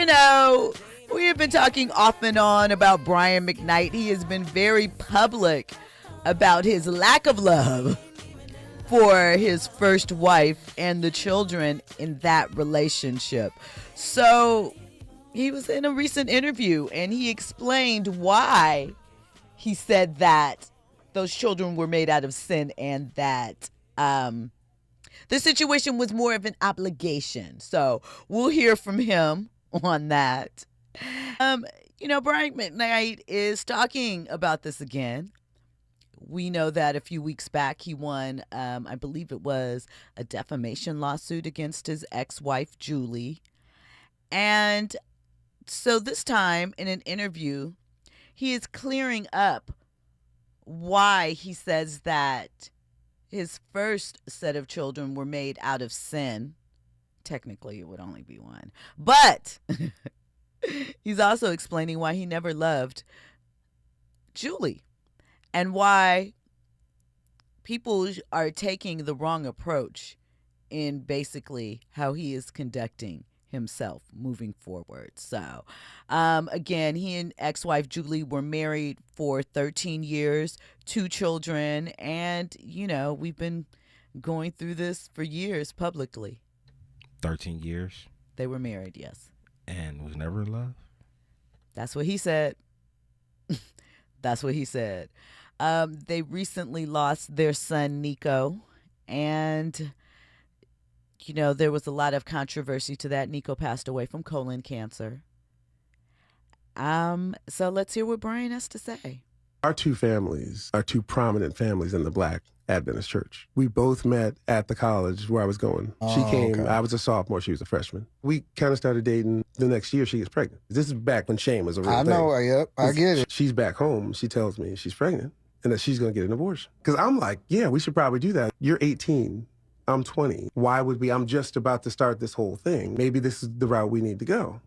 You know, we have been talking off and on about Brian McKnight. He has been very public about his lack of love for his first wife and the children in that relationship. So he was in a recent interview and he explained why he said that those children were made out of sin and that the situation was more of an obligation. So we'll hear from him on that. Brian McKnight is talking about this again. We know that a few weeks back he won, I believe it was a defamation lawsuit against his ex-wife, Julie. And so this time in an interview, he is clearing up why he says that his first set of children were made out of sin. Technically, it would only be one. But he's also explaining why he never loved Julie and why people are taking the wrong approach in basically how he is conducting himself moving forward. So, again, he and ex-wife Julie were married for 13 years, 2 children, and, we've been going through this for years publicly. 13 years? They were married, yes. And was never in love? That's what he said. That's what he said. They recently lost their son, Niko, and there was a lot of controversy to that. Niko passed away from colon cancer. So let's hear what Brian has to say. Our two families are two prominent families in the Black Adventist Church. We both met at the college where I was going. She came, okay. I was a sophomore, she was a freshman. We kind of started dating. The next year she gets pregnant. This is back when shame was a real thing. I know, yep, I get it. She's back home. She tells me she's pregnant and that she's going to get an abortion. Because I'm like, yeah, we should probably do that. You're 18. I'm 20. Why would we? I'm just about to start this whole thing. Maybe this is the route we need to go.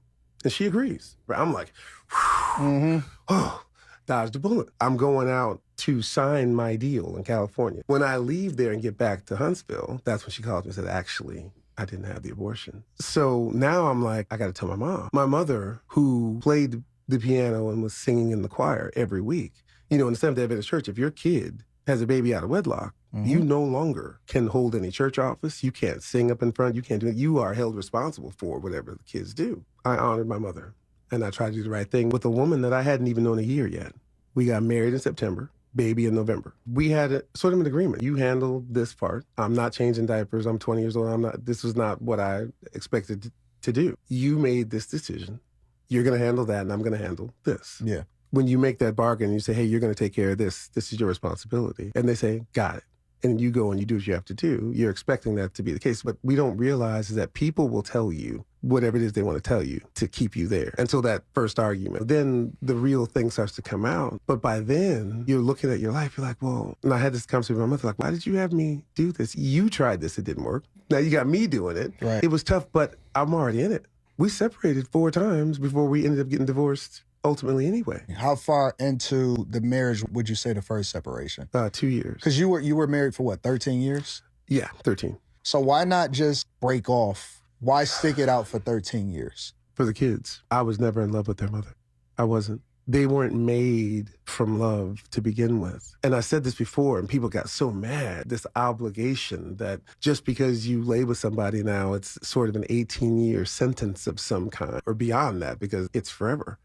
And she agrees. I'm like, oh, dodged a bullet. I'm going out to sign my deal in California. When I leave there and get back to Huntsville, that's when she calls me and said, actually, I didn't have the abortion. So now I'm like, I got to tell my mom. My mother, who played the piano and was singing in the choir every week, in the Seventh-day Adventist Church, if your kid has a baby out of wedlock, you no longer can hold any church office. You can't sing up in front. You can't do it. You are held responsible for whatever the kids do. I honored my mother, and I tried to do the right thing with a woman that I hadn't even known a year yet. We got married in September, baby in November. We had a sort of an agreement. You handle this part. I'm not changing diapers. I'm 20 years old. This was not what I expected to do. You made this decision. You're going to handle that, and I'm going to handle this. Yeah. When you make that bargain, you say, hey, you're going to take care of this. This is your responsibility. And they say, got it. And you go and you do what you have to do. You're expecting that to be the case. But we don't realize is that people will tell you whatever it is they want to tell you to keep you there until that first argument. Then the real thing starts to come out. But by then, you're looking at your life. You're like, well, and I had this conversation with my mother, like, why did you have me do this? You tried this. It didn't work. Now you got me doing it. Right. It was tough, but I'm already in it. We separated 4 times before we ended up getting divorced. Ultimately, anyway. How far into the marriage would you say the first separation? 2 years. Because you were married for what, 13 years? Yeah, 13. So why not just break off? Why stick it out for 13 years? For the kids. I was never in love with their mother. I wasn't. They weren't made from love to begin with. And I said this before, and people got so mad. This obligation that just because you lay with somebody now, it's sort of an 18-year sentence of some kind, or beyond that, because it's forever.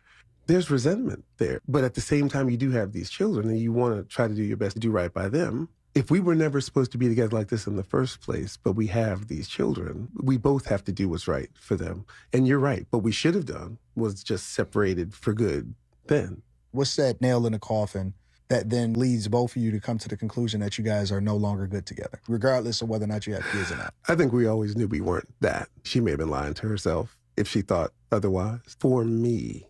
There's resentment there. But at the same time, you do have these children and you want to try to do your best to do right by them. If we were never supposed to be together like this in the first place, but we have these children, we both have to do what's right for them. And you're right. What we should have done was just separated for good then. What's that nail in the coffin that then leads both of you to come to the conclusion that you guys are no longer good together, regardless of whether or not you have kids or not? I think we always knew we weren't that. She may have been lying to herself if she thought otherwise. For me,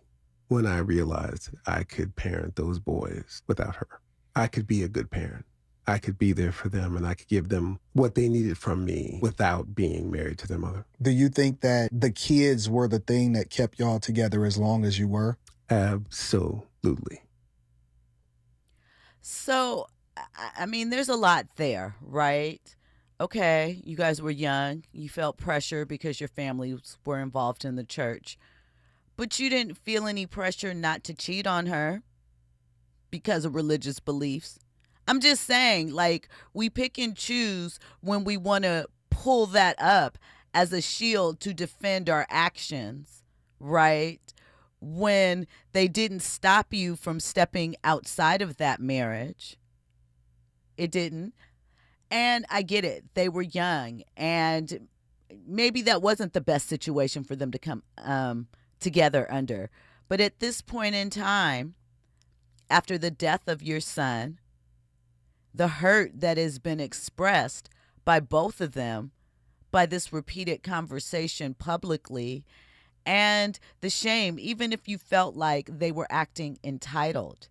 when I realized I could parent those boys without her. I could be a good parent. I could be there for them and I could give them what they needed from me without being married to their mother. Do you think that the kids were the thing that kept y'all together as long as you were? Absolutely. So, I mean, there's a lot there, right? Okay, you guys were young. You felt pressure because your families were involved in the church. but you didn't feel any pressure not to cheat on her because of religious beliefs. I'm just saying, like, we pick and choose when we want to pull that up as a shield to defend our actions, right? When they didn't stop you from stepping outside of that marriage. It didn't. And I get it. They were young, and maybe that wasn't the best situation for them to come together under. But at this point in time, after the death of your son, the hurt that has been expressed by both of them, by this repeated conversation publicly, and the shame, even if you felt like they were acting entitled,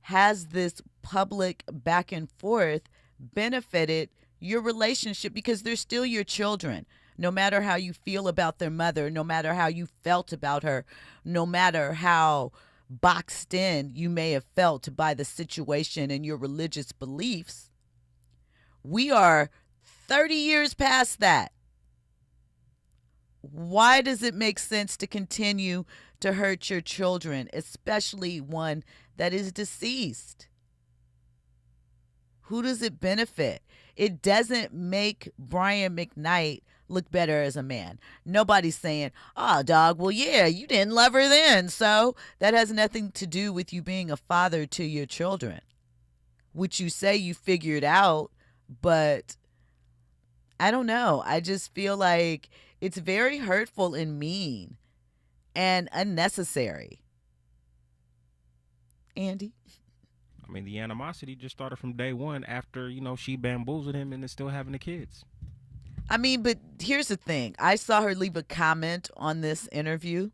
has this public back and forth benefited your relationship? Because they're still your children. No matter how you feel about their mother, no matter how you felt about her, no matter how boxed in you may have felt by the situation and your religious beliefs, we are 30 years past that. Why does it make sense to continue to hurt your children, especially one that is deceased? Who does it benefit? It doesn't make Brian McKnight look better as a man. Nobody's saying, oh, dog, well, yeah, you didn't love her then. So that has nothing to do with you being a father to your children, which you say you figured out. But I don't know. I just feel like it's very hurtful and mean and unnecessary. Andy? I mean, the animosity just started from day one after, she bamboozled him and is still having the kids. I mean, but here's the thing. I saw her leave a comment on this interview,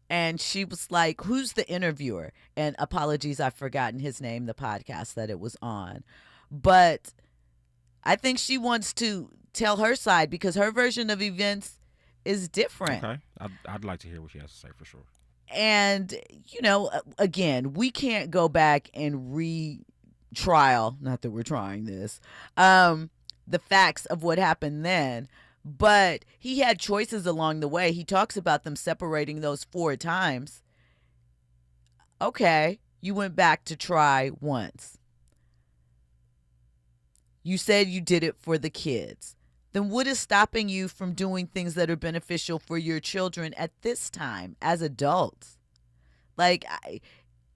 and she was like, who's the interviewer? And apologies, I've forgotten his name, the podcast that it was on. But I think she wants to tell her side because her version of events is different. Okay. I'd like to hear what she has to say for sure. And, again, we can't go back and retrial, not that we're trying this, the facts of what happened then. But he had choices along the way. He talks about them separating those 4 times. Okay, you went back to try once. You said you did it for the kids. Then what is stopping you from doing things that are beneficial for your children at this time as adults? Like,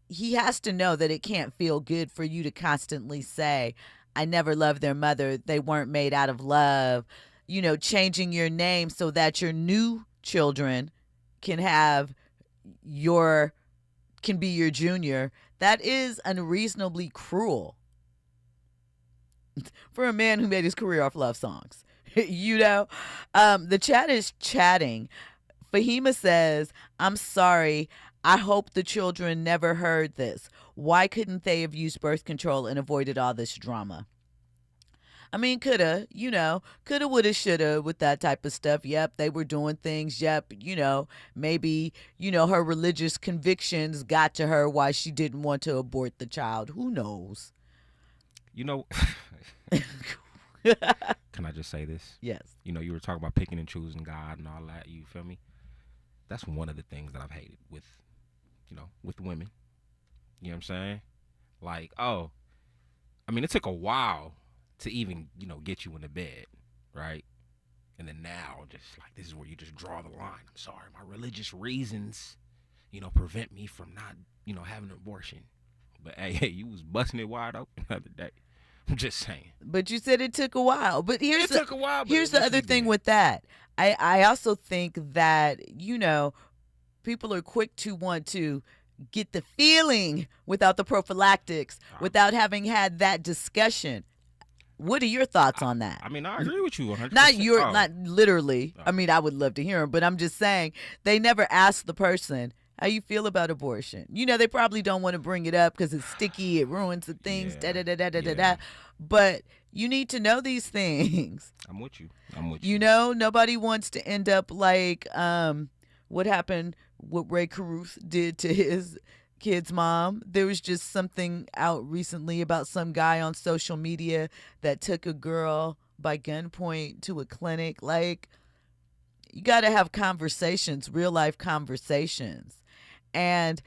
he has to know that it can't feel good for you to constantly say, I never loved their mother. They weren't made out of love. Changing your name so that your new children can be your junior. That is unreasonably cruel for a man who made his career off love songs. The chat is chatting. Fahima says, I'm sorry. I hope the children never heard this. Why couldn't they have used birth control and avoided all this drama? I mean, coulda, woulda, shoulda with that type of stuff. Yep, they were doing things. Yep, maybe, her religious convictions got to her why she didn't want to abort the child. Who knows? Can I just say this? Yes. You were talking about picking and choosing God and all that. You feel me? That's one of the things that I've hated with women. You know what I'm saying? Like, it took a while to even, get you in the bed, right? And then now, just like, this is where you just draw the line. I'm sorry, my religious reasons, prevent me from not, having an abortion. But hey, you was busting it wide open the other day. I'm just saying. But you said it took a while. But here's the other thing good. with that. I also think that, people are quick to want to get the feeling without the prophylactics, without having had that discussion. What are your thoughts on that? I mean, I agree with you 100%. Not literally. I mean, I would love to hear them, but I'm just saying they never asked the person, how you feel about abortion? They probably don't want to bring it up because it's sticky. It ruins the things. Yeah. But you need to know these things. I'm with you. Nobody wants to end up like what happened, what Ray Caruth did to his kid's mom. There was just something out recently about some guy on social media that took a girl by gunpoint to a clinic. Like, You got to have conversations, real life conversations. And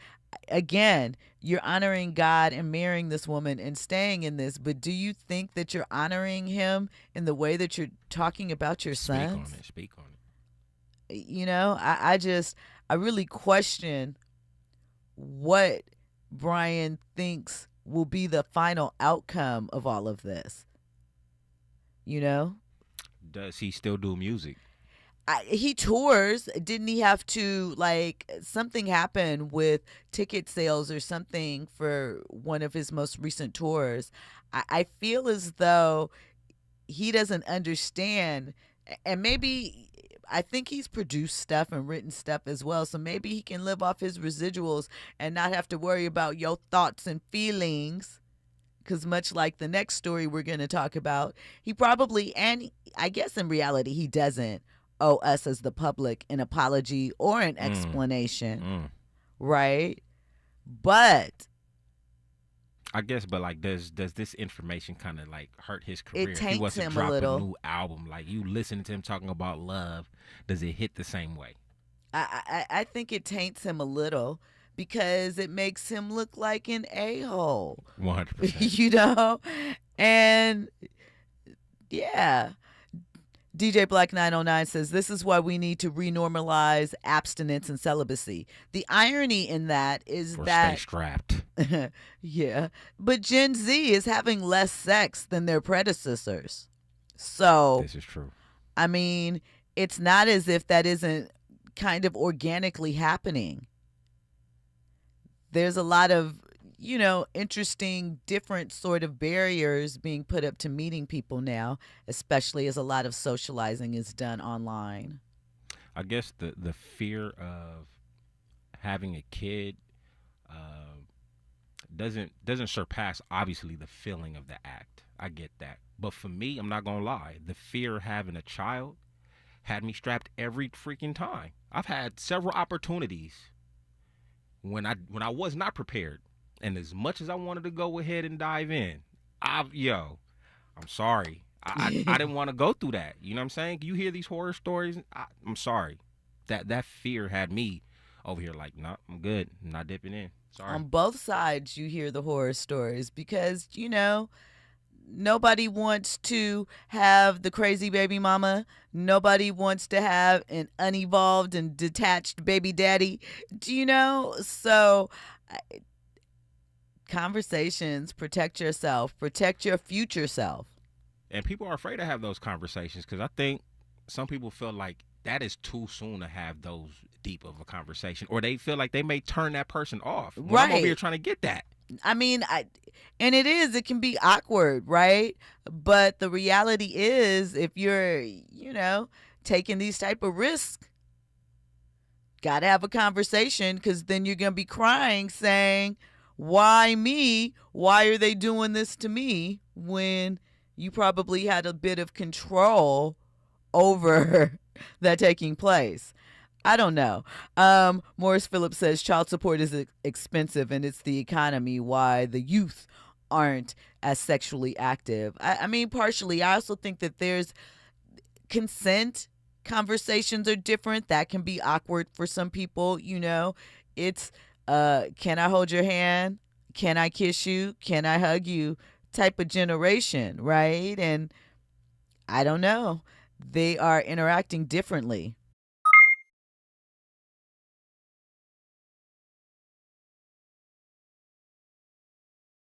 again, you're honoring God and marrying this woman and staying in this, but do you think that you're honoring him in the way that you're talking about your sons? Speak on it. You know, I really question what Brian thinks will be the final outcome of all of this. You know? Does he still do music? He tours. Didn't he have to, like, something happened with ticket sales or something for one of his most recent tours? I feel as though he doesn't understand, and maybe I think he's produced stuff and written stuff as well, so maybe he can live off his residuals and not have to worry about your thoughts and feelings. Because much like the next story we're going to talk about, he probably, and I guess in reality he doesn't owe us as the public an apology or an explanation, right? But I guess, but like, does this information kind of like hurt his career? It If he taints wasn't him a dropping little. a new album, like you listening to him talking about love, does it hit the same way? I think it taints him a little because it makes him look like an a-hole. 100%. You know? And yeah. DJ Black 909 says, this is why we need to renormalize abstinence and celibacy. The irony in that is Or that stay strapped. yeah, but Gen Z is having less sex than their predecessors. So This is true. I mean, it's not as if that isn't kind of organically happening. There's a lot of, you know, interesting, different sort of barriers being put up to meeting people now, especially as a lot of socializing is done online. I guess the fear of having a kid doesn't surpass obviously the feeling of the act. I get that, but for me, I'm not gonna lie, the fear of having a child had me strapped every freaking time. I've had several opportunities when I was not prepared, and as much as I wanted to go ahead and dive in, I'm sorry. I didn't want to go through that. You know what I'm saying? You hear these horror stories. I'm sorry. That fear had me over here like, nah, I'm good. I'm not dipping in. Sorry. On both sides, you hear the horror stories because, you know, nobody wants to have the crazy baby mama. Nobody wants to have an unevolved and detached baby daddy. Do you know? So conversations, protect yourself, protect your future self. And people are afraid to have those conversations because I think some people feel like that is too soon to have those deep of a conversation, or they feel like they may turn that person off. When I'm over here trying to get that. I mean, and it can be awkward, right? But the reality is, if you're, you know, taking these type of risks, got to have a conversation, because then you're going to be crying saying, why me? Why are they doing this to me? When you probably had a bit of control over that taking place. I don't know. Morris Phillips says child support is expensive and it's the economy why the youth aren't as sexually active. I mean, partially. I also think that there's consent. Conversations are different. That can be awkward for some people. You know, it's can I hold your hand? Can I kiss you? Can I hug you? Type of generation, right? And I don't know. They are interacting differently.